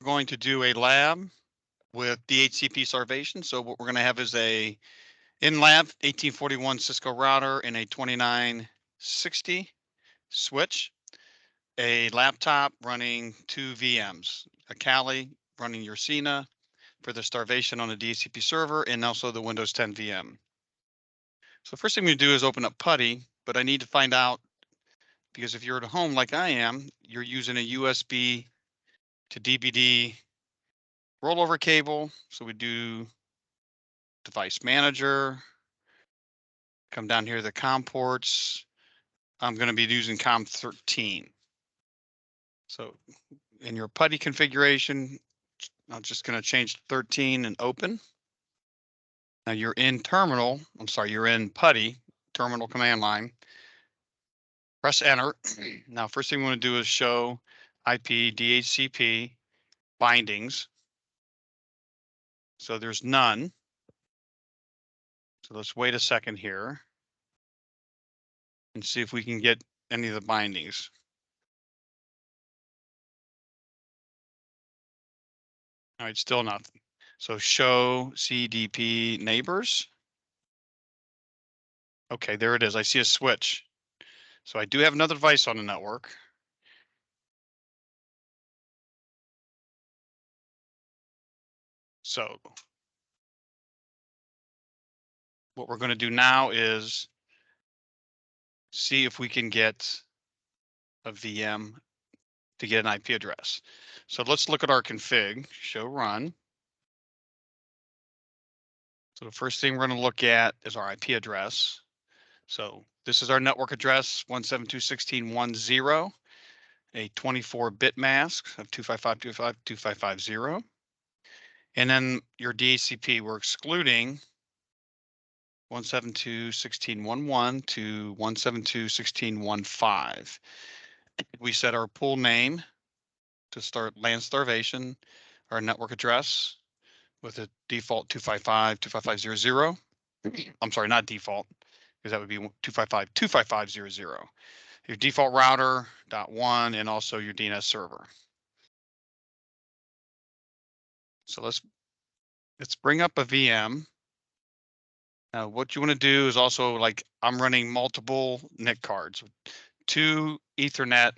We're going to do a lab with DHCP Starvation. So what we're going to have is a in-lab 1841 Cisco router and a 2960 switch, a laptop running 2 VMs, a Kali running yersinia for the starvation on the DHCP server, and also the Windows 10 VM. So the first thing we do is open up PuTTY, but I need to find out, because if you're at home like I am, you're using a USB to DVD rollover cable. So we do device manager, come down here to the COM ports. I'm going to be using COM 13. So in your PuTTY configuration, I'm just going to change 13 and open. Now you're in terminal. I'm sorry, you're in PuTTY, terminal command line. Press enter. Now, first thing we want to do is show IP DHCP bindings. So there's none. So let's wait a second here and see if we can get any of the bindings. All right, still nothing. So show CDP neighbors. Okay, there it is. I see a switch. So I do have another device on the network. So what we're going to do now is see if we can get a VM to get an IP address. So let's look at our config, show run. So the first thing we're going to look at is our IP address. So this is our network address, 172.16.1.0, a 24-bit mask of 255.255.255.0. And then your DHCP, we're excluding 172.16.1.1 to 172.16.1.5. We set our pool name to start LAN starvation, our network address with a default 255.255.0.0. I'm sorry, not default, because that would be 255.255.0.0. Your default router .1 and also your DNS server. So let's bring up a VM. Now, what you want to do is also, like, I'm running multiple NIC cards, 2 Ethernet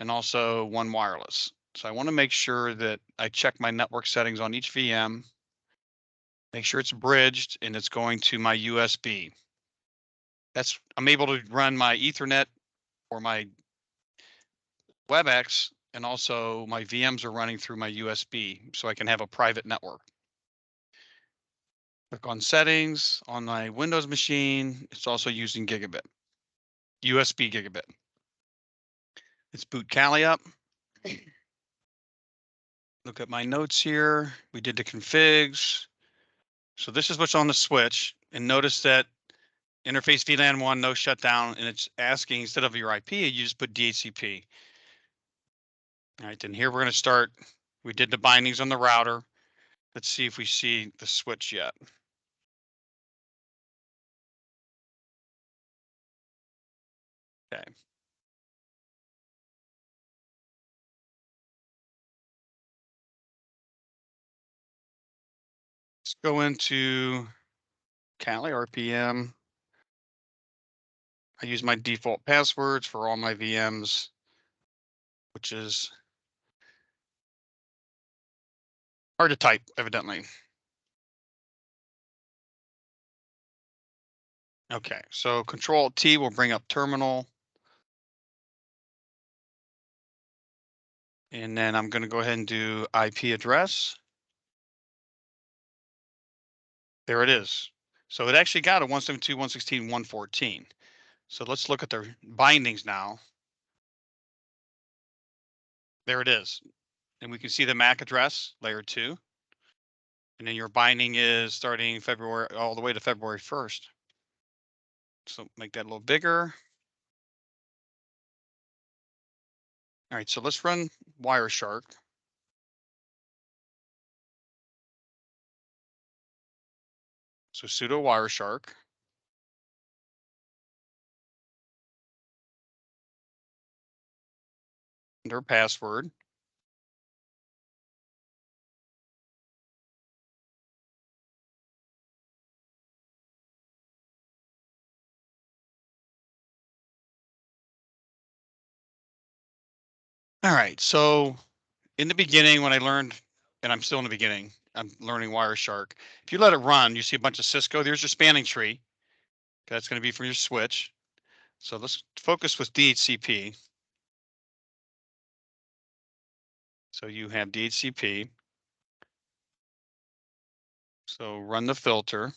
and also 1 wireless. So I want to make sure that I check my network settings on each VM, make sure it's bridged and it's going to my USB. I'm able to run my Ethernet or my WebEx, and also my VMs are running through my USB, so I can have a private network. Click on settings on my Windows machine. It's also using gigabit, USB gigabit. Let's boot Kali up. Look at my notes here. We did the configs. So this is what's on the switch, and notice that interface VLAN 1, no shutdown, and it's asking, instead of your IP, you just put DHCP. All right, then here we're going to start. We did the bindings on the router. Let's see if we see the switch yet. Okay. Let's go into Kali RPM. I use my default passwords for all my VMs, which is hard to type, evidently. Okay, so Control-T will bring up terminal. And then I'm going to go ahead and do IP address. There it is. So it actually got a 172.116.114. So let's look at the bindings now. There it is. And we can see the MAC address, layer 2. And then your binding is starting February all the way to February 1st. So make that a little bigger. All right, so let's run Wireshark. So sudo Wireshark. Enter password. All right. So in the beginning, when I learned, and I'm still in the beginning, I'm learning Wireshark. If you let it run, you see a bunch of Cisco. There's your spanning tree. That's going to be from your switch. So let's focus with DHCP. So you have DHCP. So run the filter.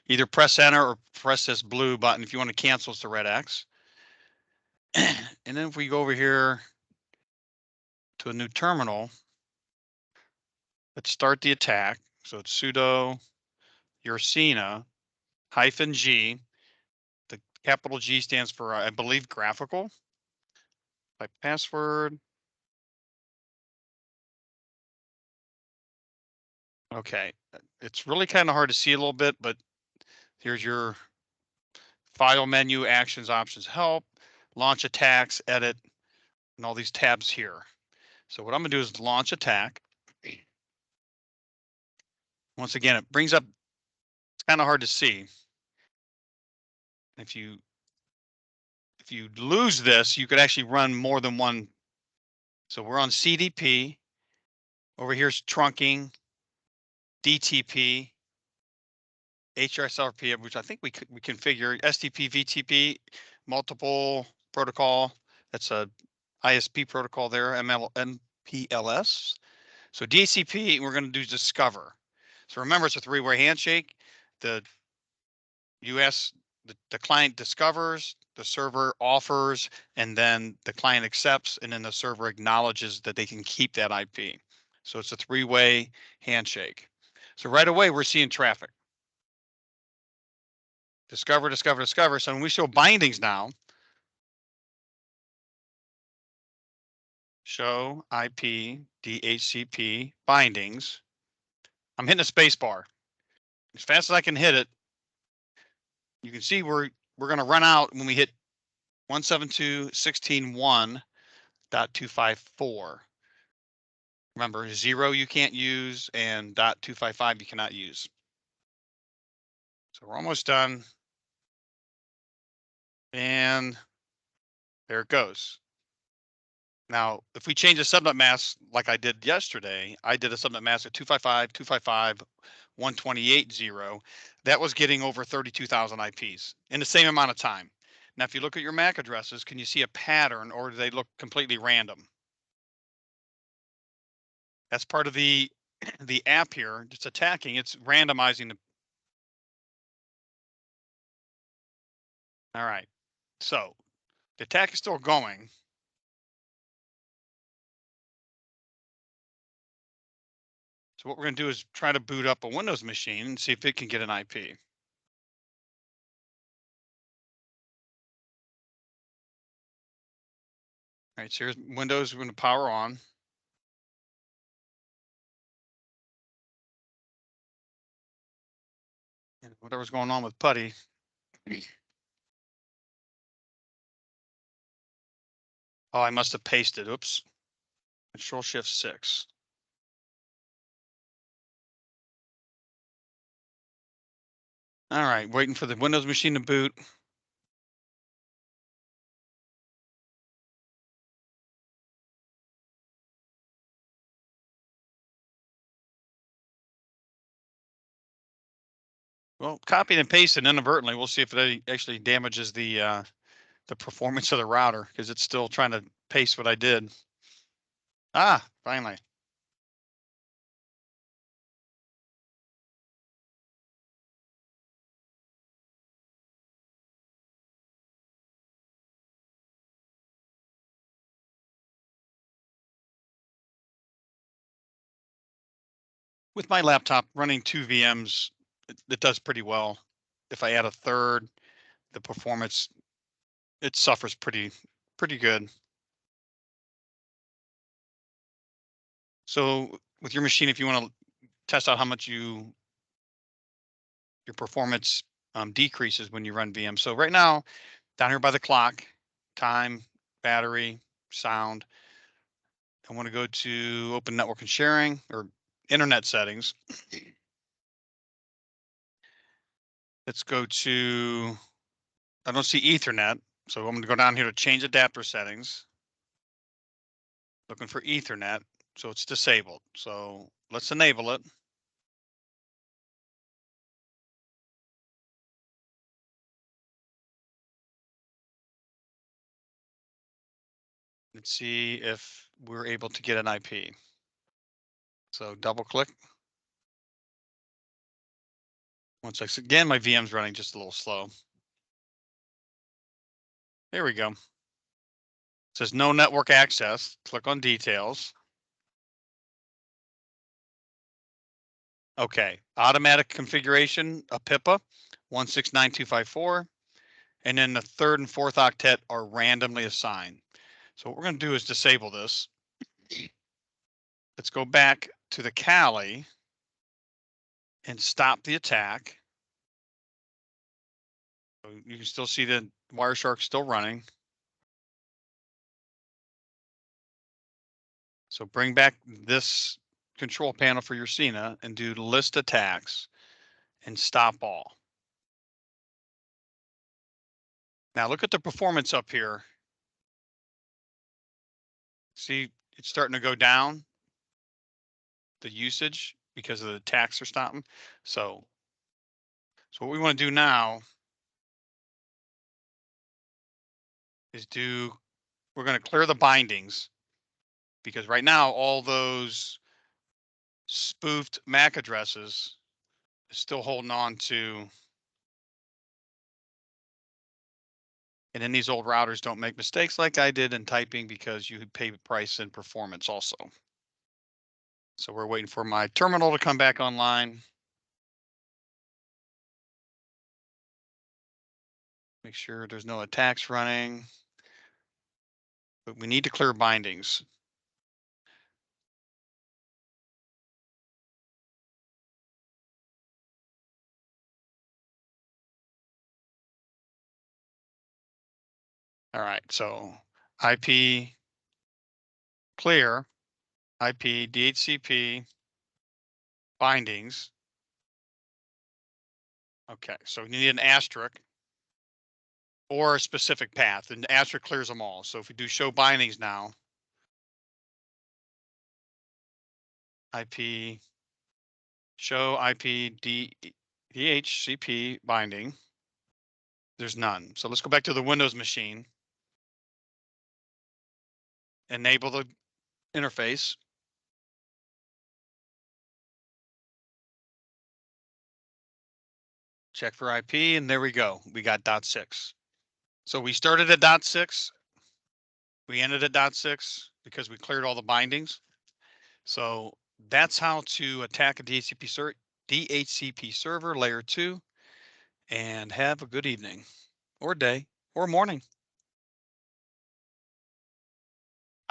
Either press enter or press this blue button. If you want to cancel, it's the red X. And then if we go over here to a new terminal, let's start the attack. So it's sudo yersinia -G. The capital G stands for, I believe, graphical. My password. Okay. It's really kind of hard to see a little bit, but here's your file menu, actions, options, help, launch attacks, edit, and all these tabs here. So what I'm gonna do is launch attack. Once again, it brings up, it's kind of hard to see. If you lose this, you could actually run more than one. So we're on CDP. Over here's trunking, DTP, HRSRP, which I think we configure STP, VTP, multiple protocol. That's a ISP protocol there, MPLS. So DHCP, we're going to do discover. So remember, it's a three-way handshake. The US, the client discovers, the server offers, and then the client accepts, and then the server acknowledges that they can keep that IP. So it's a three-way handshake. So right away, we're seeing traffic. Discover, discover, discover. So when we show bindings now, show IP DHCP bindings, I'm hitting a space bar. As fast as I can hit it, you can see we're going to run out when we hit 172.16.1.254. Remember, 0 you can't use and .255 you cannot use. So we're almost done. And there it goes. Now, if we change the subnet mask like I did yesterday, I did a subnet mask at 255.255.128.0. That was getting over 32,000 IPs in the same amount of time. Now, if you look at your MAC addresses, can you see a pattern, or do they look completely random? That's part of the the app here. It's attacking. It's randomizing the. All right. So the attack is still going. So what we're going to do is try to boot up a Windows machine and see if it can get an IP. All right, so here's Windows. We're going to power on. And whatever's going on with Putty. Oh, I must have pasted. Oops. Control-Shift-6. All right, waiting for the Windows machine to boot. Well, copied and pasted inadvertently. We'll see if it actually damages the performance of the router, because it's still trying to paste what I did. Ah, finally. With my laptop running 2 VMs, it does pretty well. If I add a third, the performance, it suffers pretty good. So with your machine, if you want to test out how much your performance decreases when you run VM. So right now, down here by the clock, time, battery, sound, I want to go to open network and sharing, or internet settings. Let's go to, I don't see Ethernet, so I'm going to go down here to change adapter settings. looking for Ethernet, so it's disabled. So let's enable it. Let's see if we're able to get an IP. So double click. One sec. Again, my VM's running just a little slow. There we go. It says no network access. Click on details. Okay, automatic configuration, a PIPA 169254, and then the third and fourth octet are randomly assigned. So what we're going to do is disable this. Let's go back to the Kali and stop the attack. So you can still see the Wireshark still running. So bring back this control panel for yersinia and do list attacks and stop all. Now look at the performance up here. See, it's starting to go down, the usage, because of the attacks are stopping. So what we want to do now is we're going to clear the bindings, because right now all those spoofed MAC addresses is still holding on to. And then these old routers don't make mistakes like I did in typing, because you pay price and performance also. So we're waiting for my terminal to come back online. Make sure there's no attacks running. But we need to clear bindings. All right, so IP clear, IP DHCP bindings. Okay, so you need an asterisk or a specific path, and the asterisk clears them all. So if we do show bindings now, IP show IP DHCP binding, there's none. So let's go back to the Windows machine, enable the interface. Check for IP, and there we go. We got .6. So we started at .6. We ended at .6 because we cleared all the bindings. So that's how to attack a DHCP server layer 2, and have a good evening or day or morning.